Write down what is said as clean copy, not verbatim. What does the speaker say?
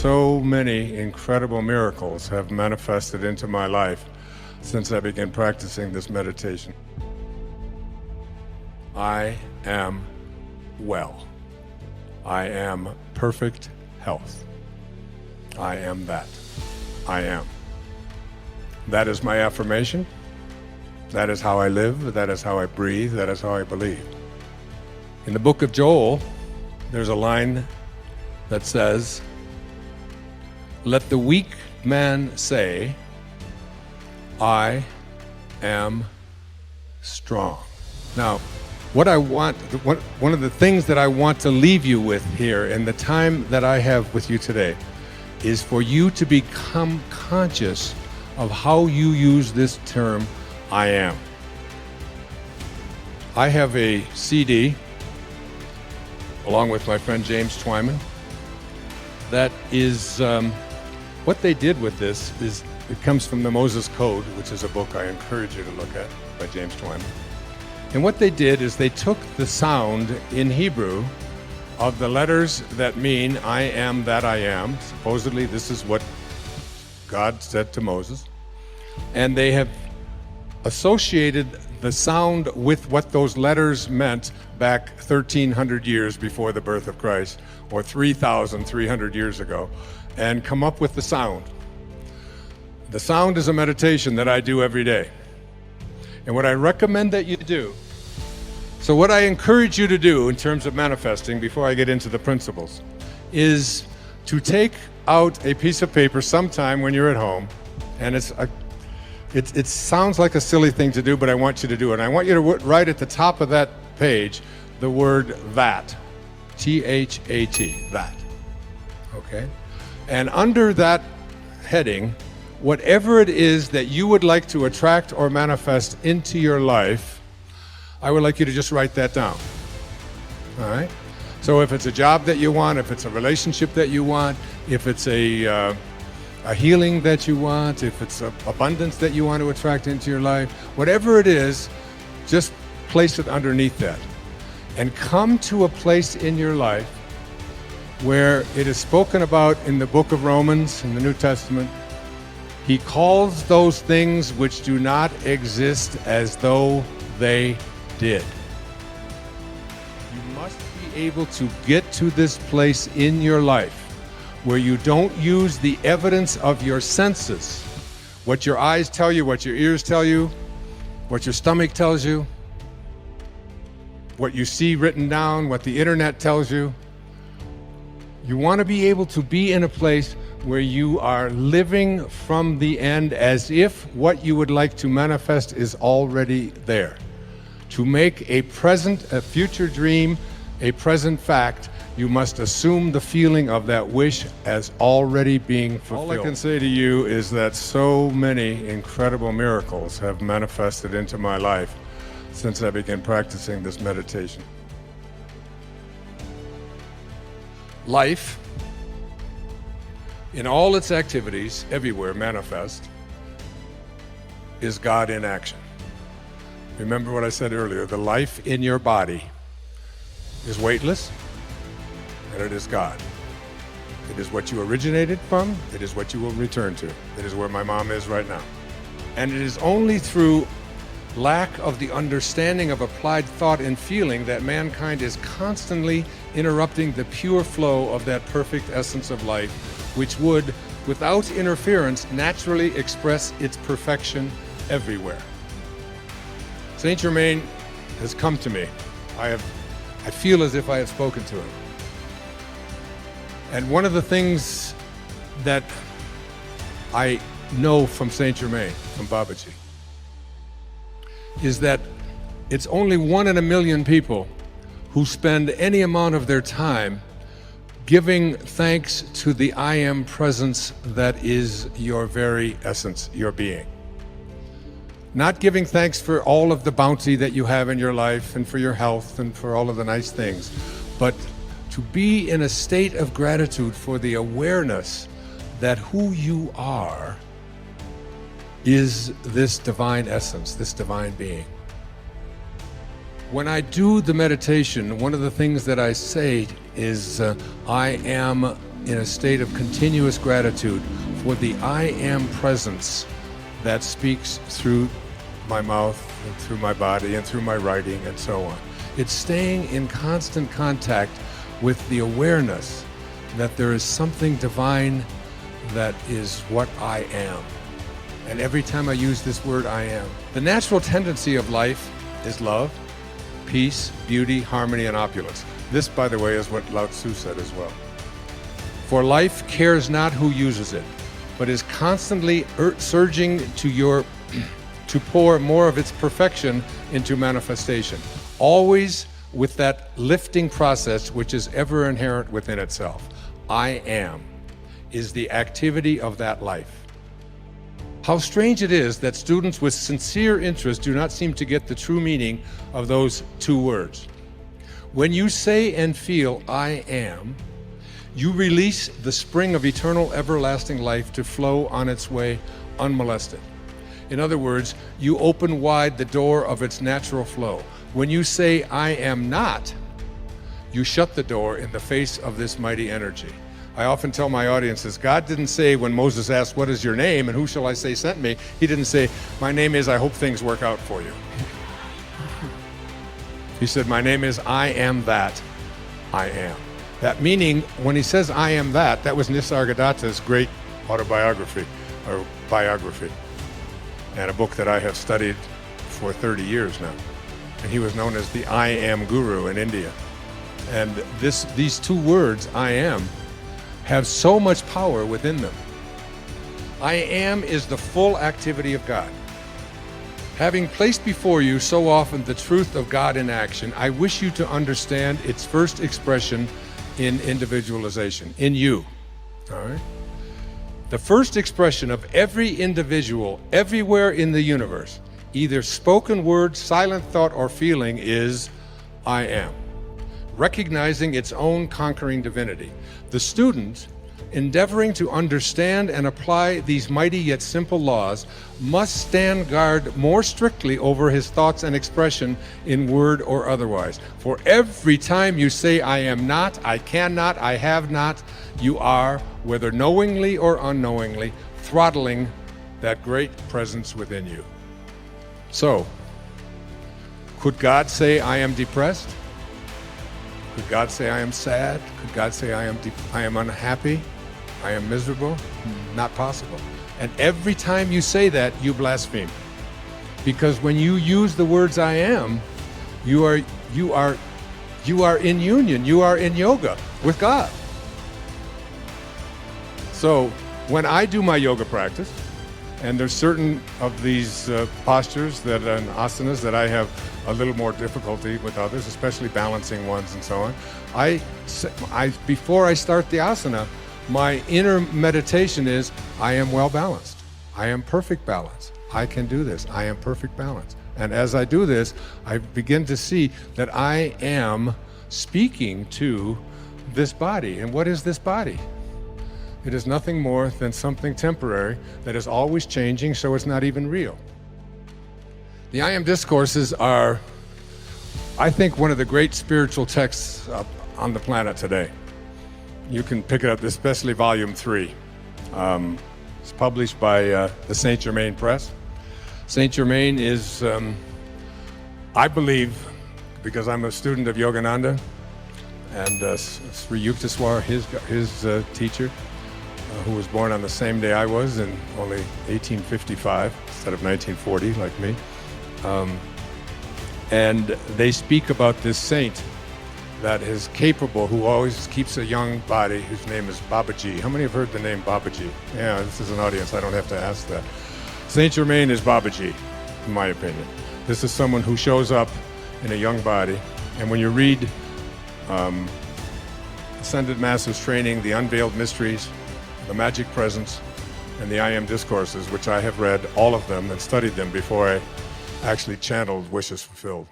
so many incredible miracles have manifested into my life since I began practicing this meditation. I am well. I am perfect health. I am that. I am. That is my affirmation. That is how I live. That is how I breathe. That is how I believe. In the book of Joel, there's a line that says, "Let the weak man say, I am strong." Now, one of the things that I want to leave you with here in the time that I have with you today is for you to become conscious of how you use this term, I am. I have a CD, along with my friend James Twyman, that is, what they did with this is, it comes from the Moses Code, which is a book I encourage you to look at, by James Twyman. And what they did is they took the sound in Hebrew of the letters that mean I am that I am. Supposedly this is what God said to Moses. And they have associated the sound with what those letters meant back 1,300 years before the birth of Christ, or 3,300 years ago, and come up with the sound. The sound is a meditation that I do every day. And what I recommend that you do, so what I encourage you to do in terms of manifesting, before I get into the principles, is to take out a piece of paper sometime when you're at home, and it sounds like a silly thing to do, but I want you to do it. And I want you to write at the top of that page the word that, T-H-A-T, that, okay? And under that heading, whatever it is that you would like to attract or manifest into your life, I would like you to just write that down, all right? So if it's a job that you want, if it's a relationship that you want, if it's a healing that you want, if it's abundance that you want to attract into your life, whatever it is, just place it underneath that. And come to a place in your life where it is spoken about in the book of Romans, in the New Testament. He calls those things which do not exist as though they did. You must be able to get to this place in your life where you don't use the evidence of your senses, what your eyes tell you, what your ears tell you, what your stomach tells you, what you see written down, what the internet tells you. You want to be able to be in a place where you are living from the end as if what you would like to manifest is already there. To make a future dream, a present fact, you must assume the feeling of that wish as already being fulfilled. All I can say to you is that so many incredible miracles have manifested into my life since I began practicing this meditation. Life, in all its activities, everywhere manifest, is God in action. Remember what I said earlier, the life in your body is weightless, and it is God. It is what you originated from, it is what you will return to. It is where my mom is right now. And it is only through lack of the understanding of applied thought and feeling that mankind is constantly interrupting the pure flow of that perfect essence of life, which would, without interference, naturally express its perfection everywhere. Saint Germain has come to me. I feel as if I have spoken to him. And one of the things that I know from Saint Germain, from Babaji, is that it's only 1 in a million people who spend any amount of their time giving thanks to the I am presence that is your very essence, your being. Not giving thanks for all of the bounty that you have in your life and for your health and for all of the nice things, but to be in a state of gratitude for the awareness that who you are is this divine essence, this divine being. When I do the meditation, one of the things that I say is, I am in a state of continuous gratitude for the I am presence that speaks through my mouth and through my body and through my writing and so on. It's staying in constant contact with the awareness that there is something divine that is what I am. And every time I use this word, I am. The natural tendency of life is love, peace, beauty, harmony, and opulence. This, by the way, is what Lao Tzu said as well. For life cares not who uses it, but is constantly surging to pour more of its perfection into manifestation, always with that lifting process which is ever inherent within itself. I am is the activity of that life. How strange it is that students with sincere interest do not seem to get the true meaning of those two words. When you say and feel I am, you release the spring of eternal everlasting life to flow on its way unmolested. In other words, you open wide the door of its natural flow. When you say I am not, you shut the door in the face of this mighty energy. I often tell my audiences, God didn't say when Moses asked, what is your name and who shall I say sent me? He didn't say, my name is I hope things work out for you. He said, my name is I am that I am. That meaning, when he says I am that was Nisargadatta's great autobiography, or biography, and a book that I have studied for 30 years now. And he was known as the I am guru in India. And these two words, I am, have so much power within them. I am is the full activity of God. Having placed before you so often the truth of God in action, I wish you to understand its first expression in individualization, in you. All right? The first expression of every individual everywhere in the universe, either spoken word, silent thought, or feeling, is I am, recognizing its own conquering divinity. The student, endeavoring to understand and apply these mighty yet simple laws, must stand guard more strictly over his thoughts and expression in word or otherwise. For every time you say, I am not, I cannot, I have not, you are, whether knowingly or unknowingly, throttling that great presence within you. So, could God say, I am depressed? Could God say, I am sad? Could God say, I am unhappy? I am miserable? Not possible. And every time you say that, you blaspheme. Because when you use the words I am, you are in union, you are in yoga with God. So when I do my yoga practice, and there's certain of these postures and asanas that I have a little more difficulty with others, especially balancing ones and so on. Before I start the asana, my inner meditation is, I am well balanced. I am perfect balance. I can do this. I am perfect balance. And as I do this, I begin to see that I am speaking to this body. And what is this body? It is nothing more than something temporary that is always changing, so it's not even real. The I Am discourses are, I think, one of the great spiritual texts on the planet today. You can pick it up, especially Volume 3. It's published by the Saint Germain Press. Saint Germain is, I believe, because I'm a student of Yogananda, and Sri Yukteswar, his teacher, who was born on the same day I was in only 1855 instead of 1940, like me. And they speak about this saint that is capable, who always keeps a young body, whose name is Babaji. How many have heard the name Babaji? Yeah, this is an audience, I don't have to ask that. Saint Germain is Babaji, in my opinion. This is someone who shows up in a young body, and when you read Ascended Masters Training, The Unveiled Mysteries, The Magic Presence, and the I Am discourses, which I have read all of them and studied them before I actually channeled Wishes Fulfilled.